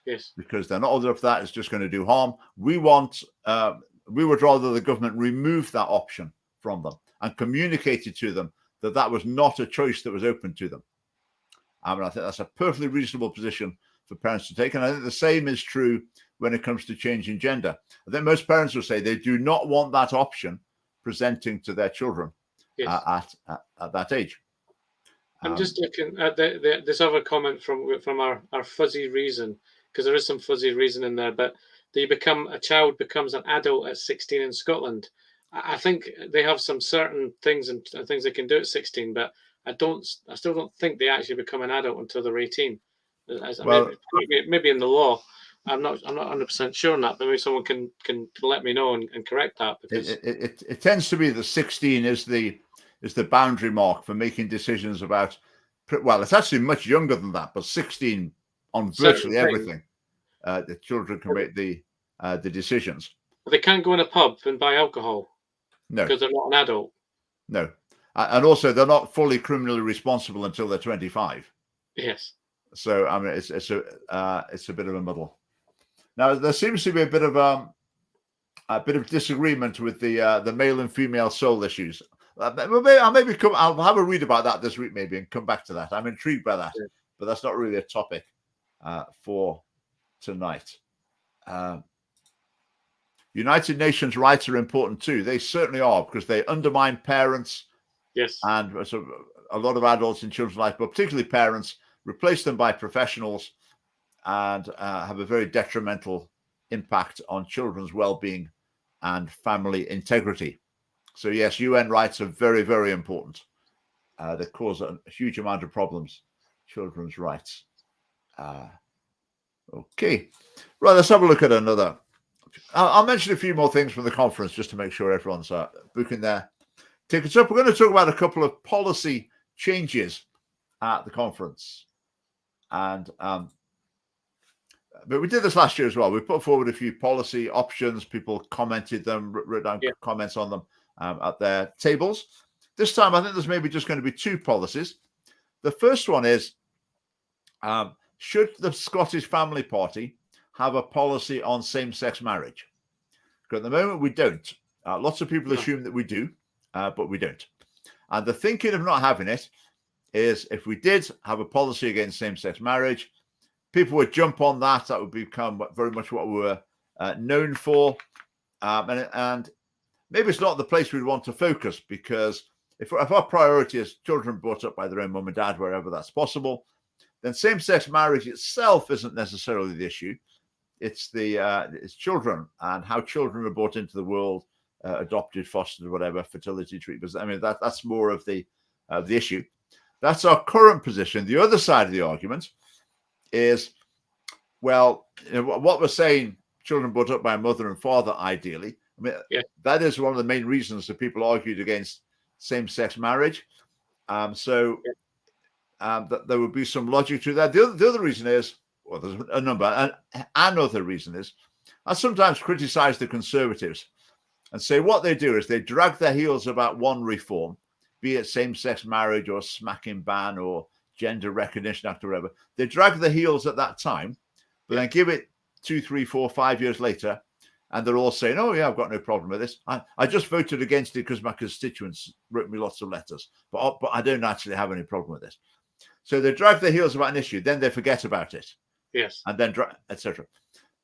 Yes.
Because they're not old enough that it's just going to do harm. We would rather the government remove that option from them and communicated to them that that was not a choice that was open to them. I think that's a perfectly reasonable position for parents to take. And I think the same is true when it comes to changing gender. I think most parents will say they do not want that option presenting to their children at that age.
I'm just looking at this other comment from our fuzzy reason, because there is some fuzzy reason in there, but a child becomes an adult at 16 in Scotland. I think they have some certain things and things they can do at 16, but I still don't think they actually become an adult until they're 18. Well, maybe in the law, I'm not 100% sure on that, but maybe someone can let me know and correct that, because
it tends to be that 16 is the boundary mark for making decisions about. Well, it's actually much younger than that, but 16 on virtually everything. The children can make the decisions.
But they can't go in a pub and buy alcohol.
No,
because they're not an adult.
No, and also they're not fully criminally responsible until they're 25.
Yes.
So I mean, it's a bit of a muddle. Now there seems to be a bit of disagreement with the male and female soul issues. I'll have a read about that this week maybe and come back to that. I'm intrigued by that, but that's not really a topic for tonight. United Nations rights are important too. They certainly are, because they undermine parents.
Yes.
And so a lot of adults in children's life, but particularly parents, replace them by professionals and have a very detrimental impact on children's well-being and family integrity. So yes, UN rights are very, very important. They cause a huge amount of problems, children's rights. Okay. Right, let's have a look at another. I'll mention a few more things from the conference just to make sure everyone's booking their tickets up. We're going to talk about a couple of policy changes at the conference. And but we did this last year as well. We put forward a few policy options. People commented them, wrote down comments on them at their tables. This time, I think there's maybe just going to be two policies. The first one is, should the Scottish Family Party have a policy on same-sex marriage? Because at the moment, we don't. Lots of people assume that we do, but we don't. And the thinking of not having it is, if we did have a policy against same-sex marriage, people would jump on that. That would become very much what we were known for. And maybe it's not the place we'd want to focus, because if our priority is children brought up by their own mum and dad, wherever that's possible, then same-sex marriage itself isn't necessarily the issue. It's it's children and how children are brought into the world, adopted, fostered, whatever, fertility treatments. I mean, that's more of the issue. That's our current position. The other side of the argument is, well, what we're saying, children brought up by a mother and father, ideally. I mean, that is one of the main reasons that people argued against same-sex marriage. That there would be some logic to that. The other reason is, well, there's a number. And another reason is, I sometimes criticize the Conservatives and say what they do is they drag their heels about one reform, be it same-sex marriage or smacking ban or Gender Recognition Act or whatever. They drag their heels at that time, but then give it 2, 3, 4, 5 years later, and they're all saying, oh, yeah, I've got no problem with this. I just voted against it because my constituents wrote me lots of letters, but I don't actually have any problem with this. So they drag their heels about an issue, then they forget about it.
Yes.
And then, etc.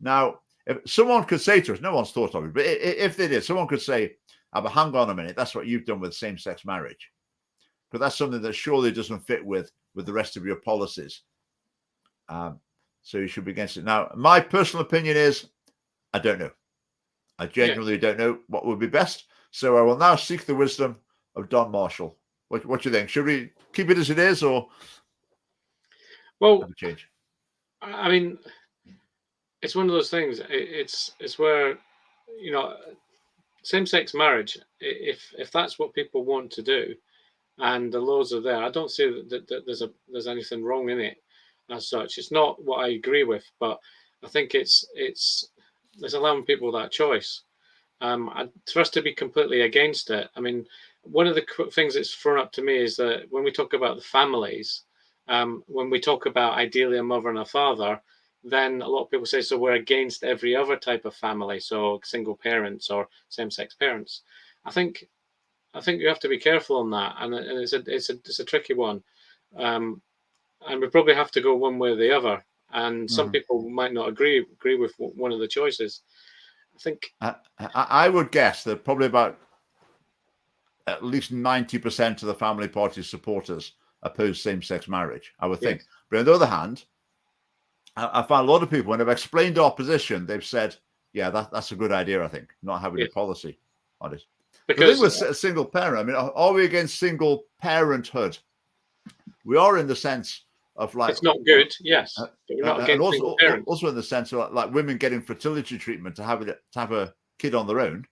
Now, if someone could say to us, no one's thought of it, but if they did, someone could say, but hang on a minute, that's what you've done with same-sex marriage. But that's something that surely doesn't fit with the rest of your policies. So you should be against it. Now, my personal opinion is, I don't know. I genuinely don't know what would be best. So I will now seek the wisdom of Don Marshall. What do you think? Should we keep it as it is, or have a change?
I mean, it's one of those things. It's where, you know, same-sex marriage. If that's what people want to do, and the laws are there, I don't see that there's anything wrong in it as such. It's not what I agree with, but I think it's allowing people that choice. For us to be completely against it, I mean, one of the things that's thrown up to me is that when we talk about the families, when we talk about ideally a mother and a father, then a lot of people say, so we're against every other type of family, so single parents or same-sex parents. I think you have to be careful on that, and it's a tricky one, and we probably have to go one way or the other. And some people might not agree with one of the choices. I think
I would guess that probably about at least 90% of the family party supporters oppose same-sex marriage, I would think. Yes. But on the other hand, I find a lot of people, when they've explained opposition, they've said, yeah, that's a good idea, I think, not having a policy on it. Because the thing with a single parent, I mean, are we against single parenthood? We are, in the sense of, like,
it's not good, yes. But we're not against single parents.
Also in the sense of like women getting fertility treatment to have a kid on their own,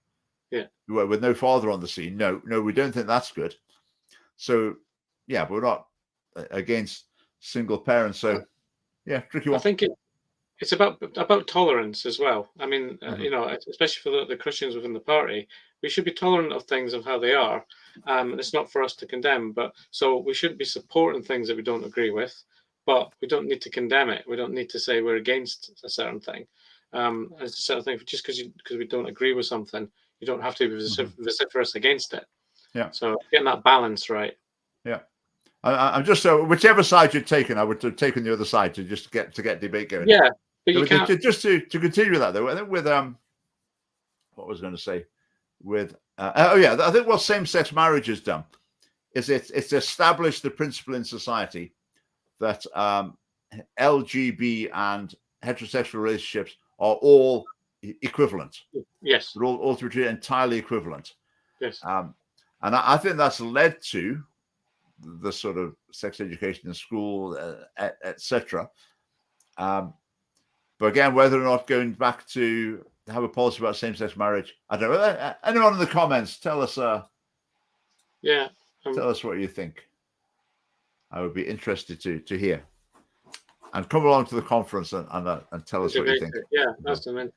with no father on the scene. No, we don't think that's good. So, yeah, we're not against single parents. So, yeah, tricky one.
I think it's about tolerance as well. I mean, you know, especially for the Christians within the party, we should be tolerant of things of how they are. It's not for us to condemn, but so we shouldn't be supporting things that we don't agree with, but we don't need to condemn it. We don't need to say we're against a certain thing. It's a certain thing. Just because we don't agree with something, you don't have to be vociferous against it.
Yeah.
So getting that balance right.
Yeah. I'm just whichever side you'd taken, I would have taken the other side to just get debate going.
Yeah, but you can't.
Just to continue with that though. I think with what was I going to say? With I think what same-sex marriage has done is it's established the principle in society that LGB and heterosexual relationships are all equivalent.
Yes,
they're all treated entirely equivalent.
Yes,
and I think that's led to the sort of sex education in school, etc. But again, whether or not going back to have a policy about same-sex marriage, I don't know. Anyone in the comments, tell us. Tell us what you think. I would be interested to hear. And come along to the conference and tell us what you think.
Yeah, that's amazing.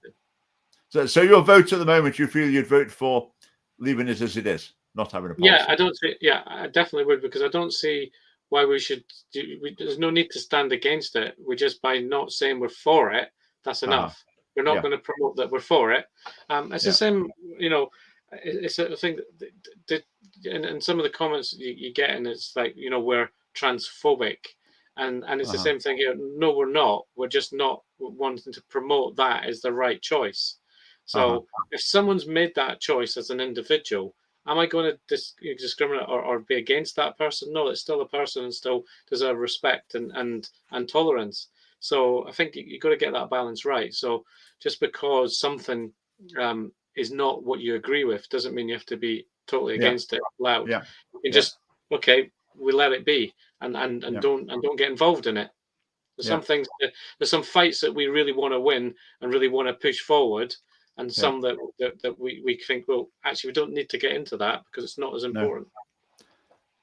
So your vote at the moment, you feel you'd vote for leaving it as it is, not having a policy?
Yeah, I don't see. Yeah, I definitely would, because I don't see why we should. There's no need to stand against it. We just, by not saying we're for it, that's enough. We're not going to promote that we're for it. It's the same. You know, it's a thing that in some of the comments you get, and it's like, you know, we're transphobic, and it's the same thing here. No, we're not. We're just not wanting to promote that as the right choice. So if someone's made that choice as an individual, am I going to discriminate or be against that person? No, it's still a person and still deserve respect and tolerance. So I think you've got to get that balance right. So just because something is not what you agree with doesn't mean you have to be totally against it loud.
Yeah.
You just, okay, we let it be and don't get involved in it. There's some things, there's some fights that we really want to win and really want to push forward, and some that we think, well, actually, we don't need to get into that because it's not as important.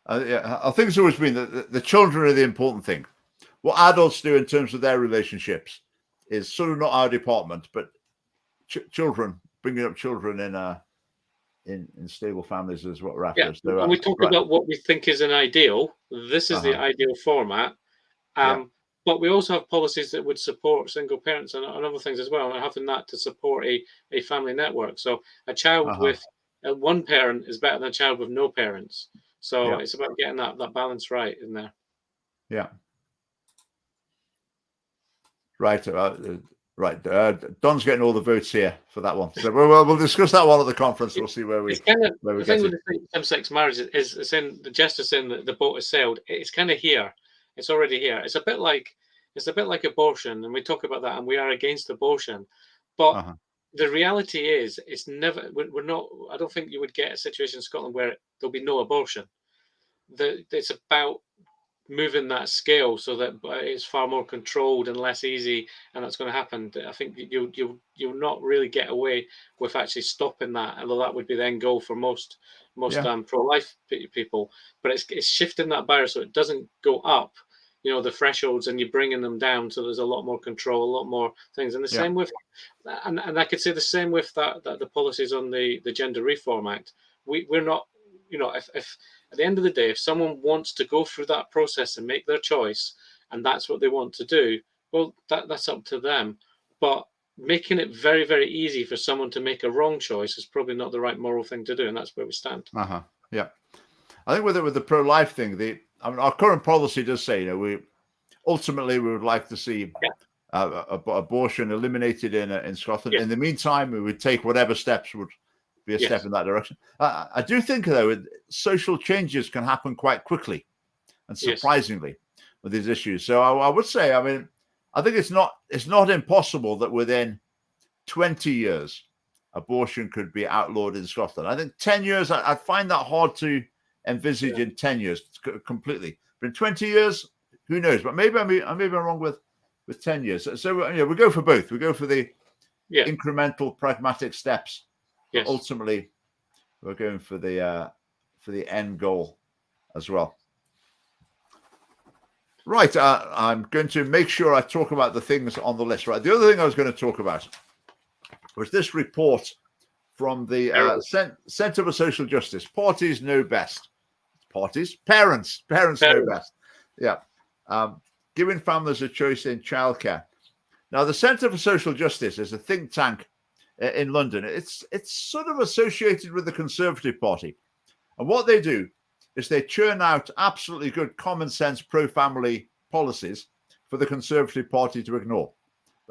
I think it's always been that the children are the important thing. What adults do in terms of their relationships is sort of not our department, but children, bringing up children in stable families is what we're after.
Yeah, so, when we talk about what we think is an ideal, this is the ideal format. But we also have policies that would support single parents and other things as well, and having that to support a family network. So a child with one parent is better than a child with no parents. So it's about getting that balance right in there.
Yeah. Right. Don's getting all the votes here for that one. So we'll discuss that one at the conference. We'll see where we get to.
The thing with the same-sex marriage is saying the gesture saying that the boat has sailed. It's kind of here. It's already here. It's a bit like It's a bit like abortion, and we talk about that, and we are against abortion, but
Uh-huh.
the reality is, it's never. We're not. I don't think you would get a situation in Scotland where there'll be no abortion. It's about moving that scale so that it's far more controlled and less easy, and that's going to happen. I think you'll not really get away with actually stopping that, although that would be the end goal for most
Yeah.
pro-life people. But it's shifting that barrier so it doesn't go up, the thresholds, and you're bringing them down, so there's a lot more control, a lot more things. And the
Yeah.
same with, and I could say the same with that the policies on the Gender Reform Act. We're not, if at the end of the day, if someone wants to go through that process and make their choice, and that's what they want to do, well, that's up to them. But making it very, very easy for someone to make a wrong choice is probably not the right moral thing to do, and that's where we stand.
Uh-huh. Yeah. I think with the pro-life thing, our current policy does say, we ultimately would like to see abortion eliminated in Scotland.
Yeah.
In the meantime, we would take whatever steps would be a step in that direction. I do think, though, social changes can happen quite quickly and surprisingly with these issues. So I would say, I think it's not impossible that within 20 years, abortion could be outlawed in Scotland. I think 10 years, I'd find that hard to envisage in 10 years completely. But in 20 years, who knows? But maybe I'm wrong with 10 years. So we go for both. We go for the incremental, pragmatic steps. But ultimately, we're going for the end goal as well. Right. I'm going to make sure I talk about the things on the list. Right. The other thing I was going to talk about was this report from the Centre for Social Justice. Parties know best. Parents know best. Yeah. Giving families a choice in childcare. Now, the Centre for Social Justice is a think tank in London. It's sort of associated with the Conservative Party. And what they do is they churn out absolutely good common sense pro-family policies for the Conservative Party to ignore.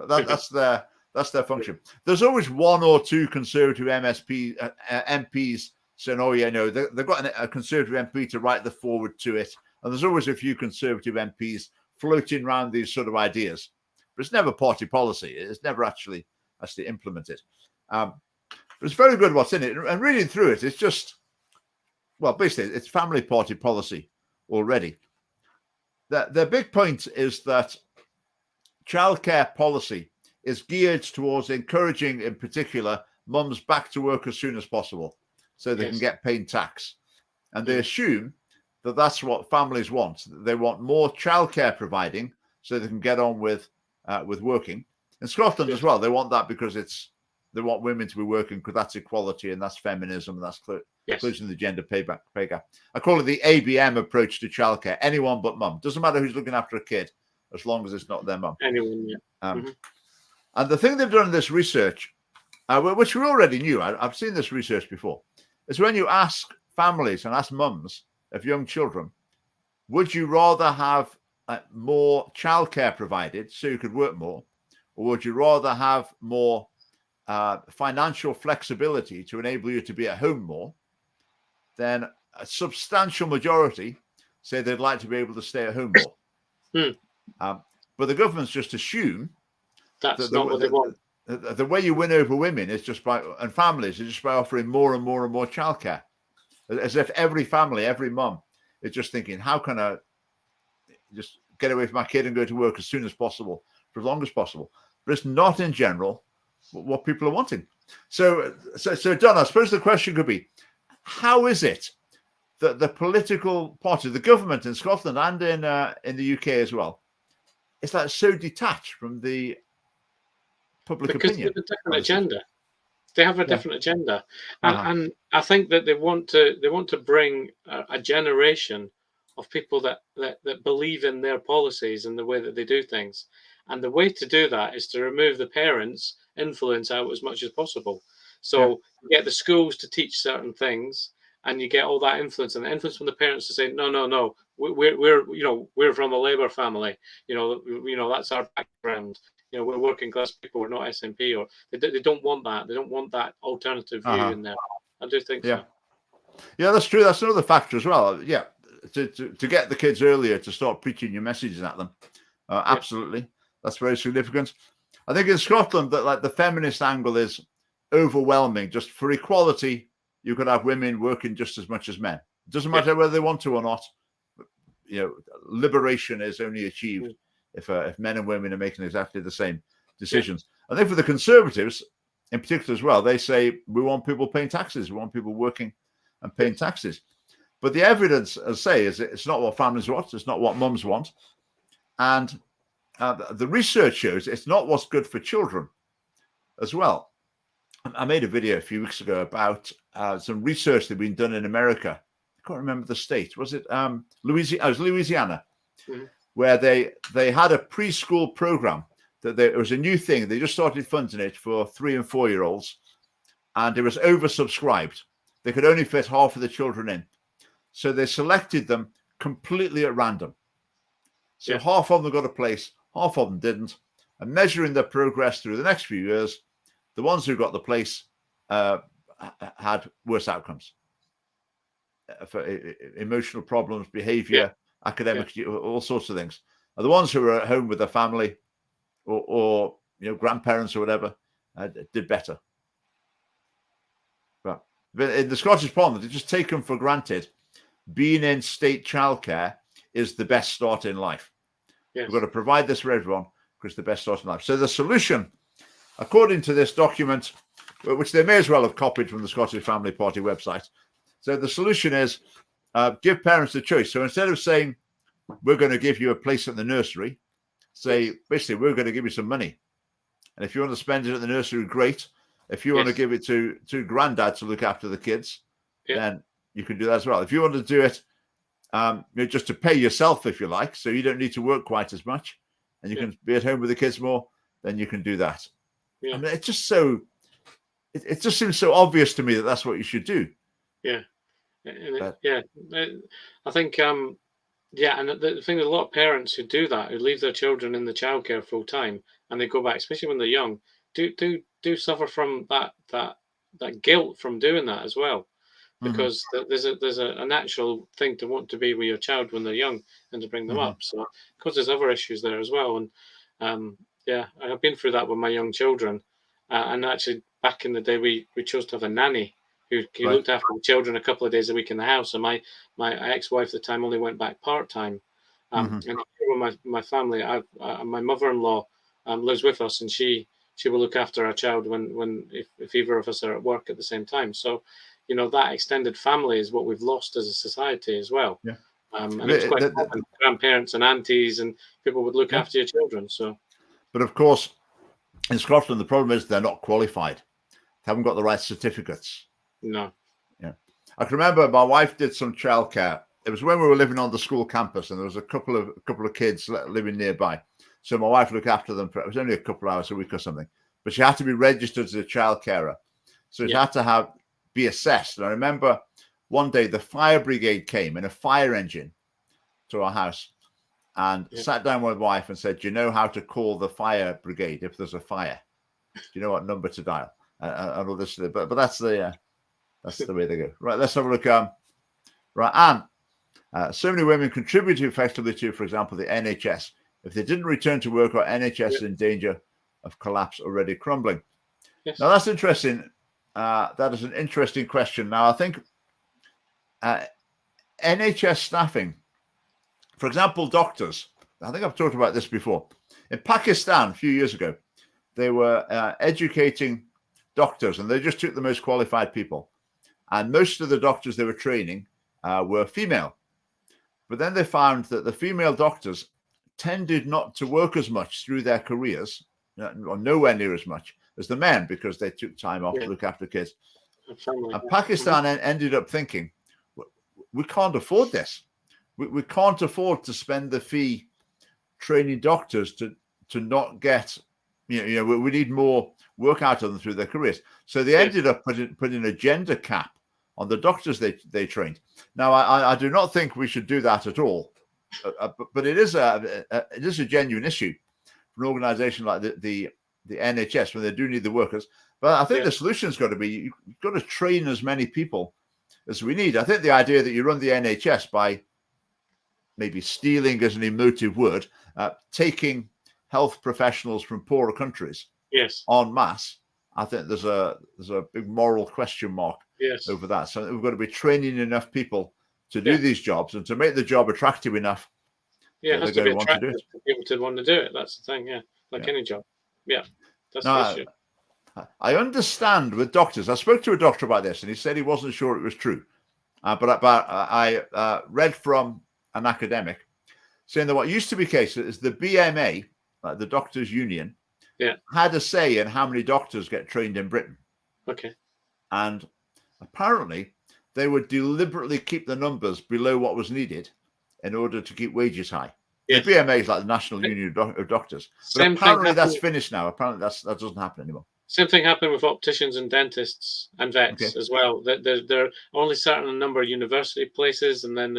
That's their function. There's always one or two Conservative MPs saying, oh, they've got a Conservative MP to write the forward to it. And there's always a few Conservative MPs floating around these sort of ideas. But it's never party policy. It's never actually implemented. But it's very good what's in it. And reading through it, it's just, well, basically, it's family party policy already. The big point is that childcare policy is geared towards encouraging, in particular, mums back to work as soon as possible so they can get paid tax. And they assume that that's what families want. They want more childcare providing so they can get on with working. In Scotland as well, they want that because they want women to be working because that's equality and that's feminism and that's closing the gender pay gap. I call it the ABM approach to childcare. Anyone but mum. Doesn't matter who's looking after a kid, as long as it's not their mum.
Anyone,
And the thing they've done in this research, which we already knew, I've seen this research before, is when you ask families and ask mums of young children, would you rather have more childcare provided so you could work more, or would you rather have more financial flexibility to enable you to be at home more? Then a substantial majority say they'd like to be able to stay at home more. But the governments just assume
that's not what they want.
The way you win over women is and families is just by offering more and more and more childcare. As if every family, every mum is just thinking, how can I just get away from my kid and go to work as soon as possible, for as long as possible? But it's not in general what people are wanting. So Don, I suppose the question could be, how is it that the political party, the government in Scotland and in the UK as well, is that so detached from the public opinion?
Because they have a different agenda. They have a different agenda, and I think that they want to bring a generation of people that believe in their policies and the way that they do things. And the way to do that is to remove the parents' influence out as much as possible. So you get the schools to teach certain things, and you get all that influence, and the influence from the parents to say, no, we're from a Labour family. That's our background. We're working class people. We're not SNP, or they don't want that. They don't want that alternative view in there. I do think so.
Yeah, that's true. That's another factor as well. Yeah, to get the kids earlier to start preaching your messages at them. Absolutely. That's very significant. I think in Scotland that like the feminist angle is overwhelming. Just for equality, you could have women working just as much as men. It doesn't matter whether they want to or not. Liberation is only achieved if men and women are making exactly the same decisions. I think for the Conservatives, in particular as well, they say we want people paying taxes. We want people working and paying taxes. But the evidence, as I say, is it's not what families want. It's not what mums want. And the research shows it's not what's good for children as well. I made a video a few weeks ago about some research that had been done in America. I can't remember the state. Was it Louisiana? It was Louisiana, where they had a preschool program it was a new thing. They just started funding it for 3 and 4 year olds, and it was oversubscribed. They could only fit half of the children in, so they selected them completely at random. So half of them got a place, half of them didn't. And measuring their progress through the next few years, the ones who got the place had worse outcomes for emotional problems, behavior, academic, all sorts of things. And the ones who were at home with their family or grandparents or whatever did better. But in the Scottish Parliament, it's just taken for granted being in state childcare is the best start in life. We've got to provide this for everyone because it's the best start in life. So the solution, according to this document, which they may as well have copied from the Scottish Family Party website. So the solution is give parents the choice. So instead of saying, we're going to give you a place at the nursery, say, basically, we're going to give you some money. And if you want to spend it at the nursery, great. If you want to give it to granddad to look after the kids, then you can do that as well. If you want to do it just to pay yourself, if you like, so you don't need to work quite as much and you can be at home with the kids more, then you can do that. I mean, it's just so, it just seems so obvious to me that that's what you should do.
I think, and the thing is, a lot of parents who do that, who leave their children in the childcare full time and they go back, especially when they're young, do suffer from that guilt from doing that as well. Because there's a natural thing to want to be with your child when they're young and to bring them up. So, because there's other issues there as well. And I've been through that with my young children. And actually, back in the day, we chose to have a nanny who looked after the children a couple of days a week in the house. And my ex-wife at the time only went back part-time. And with my family, my mother-in-law lives with us, and she will look after our child if either of us are at work at the same time. So, that extended family is what we've lost as a society as well. And it's quite common. Grandparents and aunties and people would look after your children. So,
but of course, in Scotland, the problem is they're not qualified. They haven't got the right certificates.
No.
I can remember my wife did some childcare. It was when we were living on the school campus, and there was a couple of kids living nearby. So my wife looked after them. It was only a couple of hours a week or something, but she had to be registered as a child carer. So she had to be assessed. And I remember one day the fire brigade came in a fire engine to our house and sat down with my wife and said, do you know how to call the fire brigade if there's a fire? Do you know what number to dial? And all this, but that's the way they go. Right, let's have a look. Anne, so many women contribute effectively to, for example, the NHS. If they didn't return to work, our NHS is in danger of collapse, already crumbling. Now that's interesting. That is an interesting question. Now, I think NHS staffing, for example, doctors, I think I've talked about this before. In Pakistan, a few years ago, they were educating doctors, and they just took the most qualified people. And most of the doctors they were training were female. But then they found that the female doctors tended not to work as much through their careers, or nowhere near as much as the men, because they took time off to look after kids. And Pakistan ended up thinking, we can't afford this. We can't afford to spend the fee training doctors to not get, we need more work out of them through their careers. So they ended up putting a gender cap on the doctors they trained. Now, I do not think we should do that at all, but it is a genuine issue for an organization like the NHS when they do need the workers. But I think the solution's got to be, you've got to train as many people as we need. I think the idea that you run the NHS by maybe stealing as an emotive word, taking health professionals from poorer countries
Yes.
en masse, I think there's a big moral question mark
Yes.
over that. So we've got to be training enough people to do
Yeah.
these jobs and to make the job attractive enough
Yeah, it
that
has
they're
to
going
be
to want to do
attractive
it.
for people to want to do it. That's the thing. Yeah, like
Yeah.
any job. Yeah, that's the
Now,
issue.
I understand with doctors. I spoke to a doctor about this, and he said he wasn't sure it was true. But I read from an academic saying that what used to be the case is the BMA, the Doctors' Union,
Yeah.
had a say in how many doctors get trained in Britain.
Okay.
And apparently, they would deliberately keep the numbers below what was needed in order to keep wages high.
Yes.
The BMA is like the National Union of Doctors. But
Same
apparently
thing
that's
happened,
finished now. Apparently that doesn't happen anymore.
same thing happened with opticians and dentists and vets
Okay.
as well. That there are only certain number of university places, and then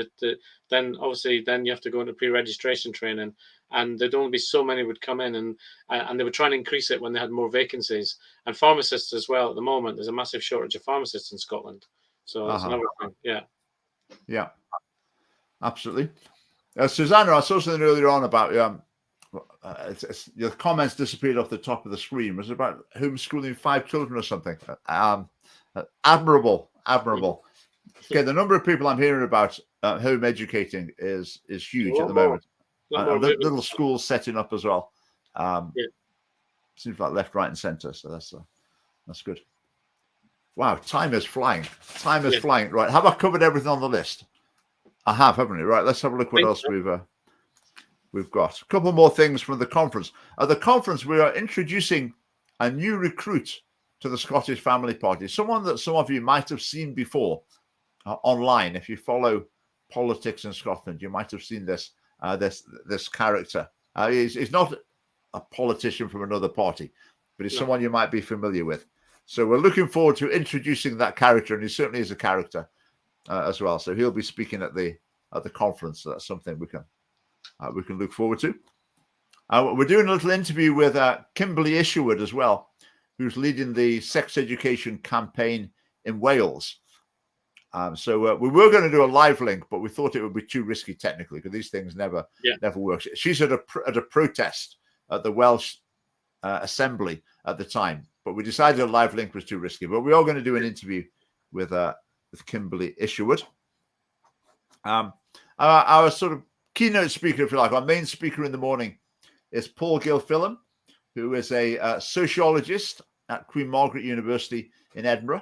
then obviously then you have to go into pre-registration training, and there'd only be so many would come in, and they were trying to increase it when they had more vacancies. And pharmacists as well. At the moment, there's a massive shortage of pharmacists in Scotland, so that's another thing. Yeah.
Yeah, absolutely. Susanna, I saw something earlier on about your comments disappeared off the top of the screen. It was about homeschooling 5 children or something. Admirable. Okay, the number of people I'm hearing about home educating is huge at the moment. And little schools setting up as well. Seems like left, right, and centre. So that's good. Wow, time is flying. Flying. Right, have I covered everything on the list? I have, haven't I? Right, let's have a look what else we've got. A couple more things from the conference. At the conference, we are introducing a new recruit to the Scottish Family Party, someone that some of you might have seen before online. If you follow politics in Scotland, you might have seen this character. He's not a politician from another party, but he's someone you might be familiar with. So we're looking forward to introducing that character, and he certainly is a character as well. So he'll be speaking at the conference. So that's something we can look forward to. We're doing a little interview with Kimberly Isherwood as well, who's leading the sex education campaign in Wales. So we were going to do a live link, but we thought it would be too risky technically because these things never work. She's at a protest at the Welsh Assembly at the time, but we decided a live link was too risky. But we are going to do an interview with Kimberly Isherwood. Our sort of keynote speaker, if you like, our main speaker in the morning is Paul Gilfillan, who is a sociologist at Queen Margaret University in Edinburgh.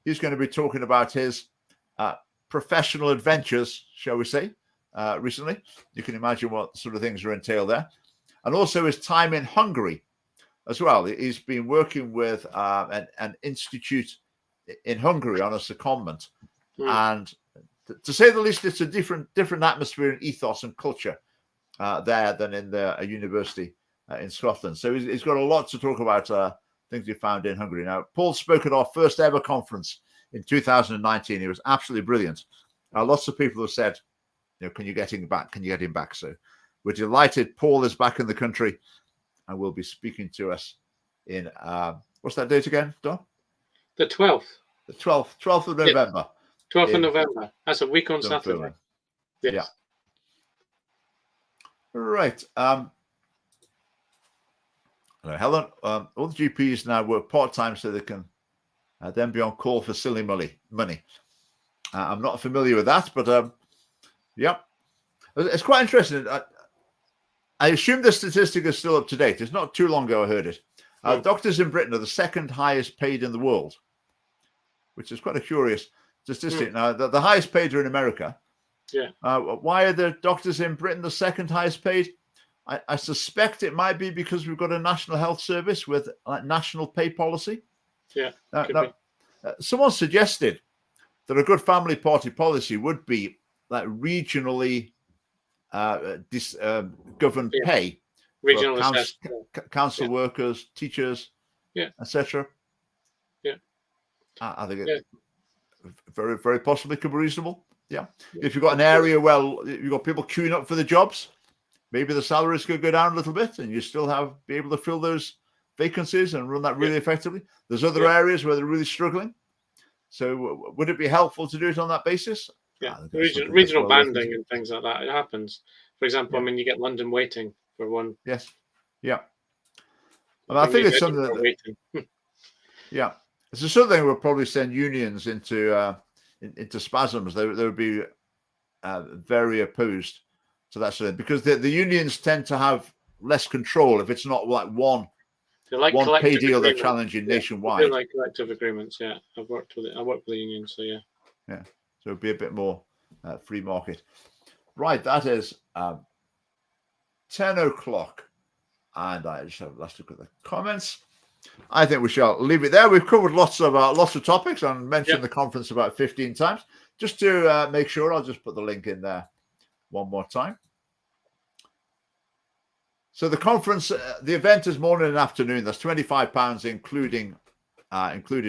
He's going to be talking about his professional adventures, shall we say, recently. You can imagine what sort of things are entailed there. And also his time in Hungary as well. He's been working with an institute in Hungary on a secondment. And to say the least, it's a different atmosphere and ethos and culture there than in a university in Scotland. So he's got a lot to talk about things he found in Hungary. Now, Paul spoke at our first ever conference in 2019. He was absolutely brilliant. Lots of people have said, can you get him back? Can you get him back? So we're delighted Paul is back in the country and will be speaking to us in, what's that date again, Don?
The 12th.
The 12th of November.
12th of November. That's a week on Saturday. Yes.
Yeah. Right. Helen, all the GPs now work part-time so they can then be on call for silly money. I'm not familiar with that, but yeah. It's quite interesting. I assume the statistic is still up to date. It's not too long ago I heard it. Doctors in Britain are the second highest paid in the world, which is quite a curious statistic. Now, the highest paid are in America.
Yeah.
Why are the doctors in Britain the second highest paid? I suspect it might be because we've got a national health service with national pay policy.
Yeah.
Someone suggested that a good family party policy would be like regionally governed pay
regional
council workers, teachers, etc.
Yeah.
I think it very, very possibly could be reasonable. Yeah. If you've got an area where you've got people queuing up for the jobs, maybe the salaries could go down a little bit and you still be able to fill those vacancies and run that really effectively. There's other areas where they're really struggling. So would it be helpful to do it on that basis?
Yeah,
That's something that's
regional
well worth
banding
considering.
and things like that. It happens. For example, I
Yeah.
mean, you get London waiting for one.
Yes. Yeah. And I
Same
think
as
it's something
Edinburgh
that,
waiting.
yeah, it's a sort of thing will probably send unions into spasms. They would be very opposed to that sort of thing, because the unions tend to have less control if it's not like one
They like
pay
collective
deal they're
agreements.
challenging
Yeah, they do
nationwide.
like collective agreements. Yeah, I've worked with it. I work with the union, so yeah.
Yeah, so it'd be a bit more free market. Right, that is 10 o'clock, and I just have a last look at the comments. I think we shall leave it there. We've covered lots of topics and mentioned the conference about 15 times. Just to make sure, I'll just put the link in there one more time. So the conference, the event is morning and afternoon. That's £25, including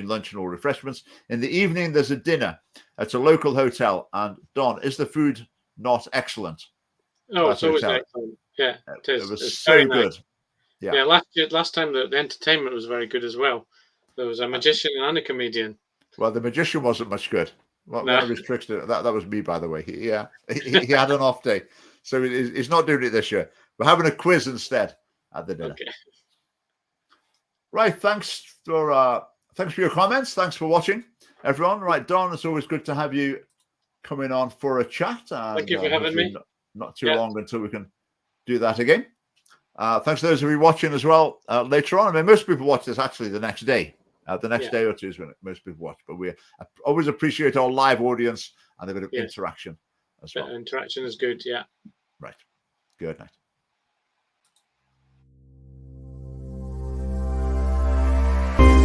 lunch and all refreshments. In the evening, there's a dinner at a local hotel. And Don, is the food not excellent?
Oh, it's always excellent. Yeah, it is.
It was
It's
so
very nice.
good. Yeah.
Yeah, last time the entertainment was very good as well. There was a magician and a comedian.
Well, the magician wasn't much good. One
No.
of his tricks, that was me, by the way. He had an off day. So he's not doing it this year. We're having a quiz instead at the dinner.
Okay.
Right. Thanks for your comments. Thanks for watching, everyone. Right, Don, it's always good to have you coming on for a chat. And,
Thank you for having me.
Not too long until we can do that again. Thanks to those of you watching as well later on. I mean, most people watch this actually the next day. The next day or two is when most people watch. But we always appreciate our live audience and a bit of interaction as well.
Interaction is good, yeah.
Right. Good night.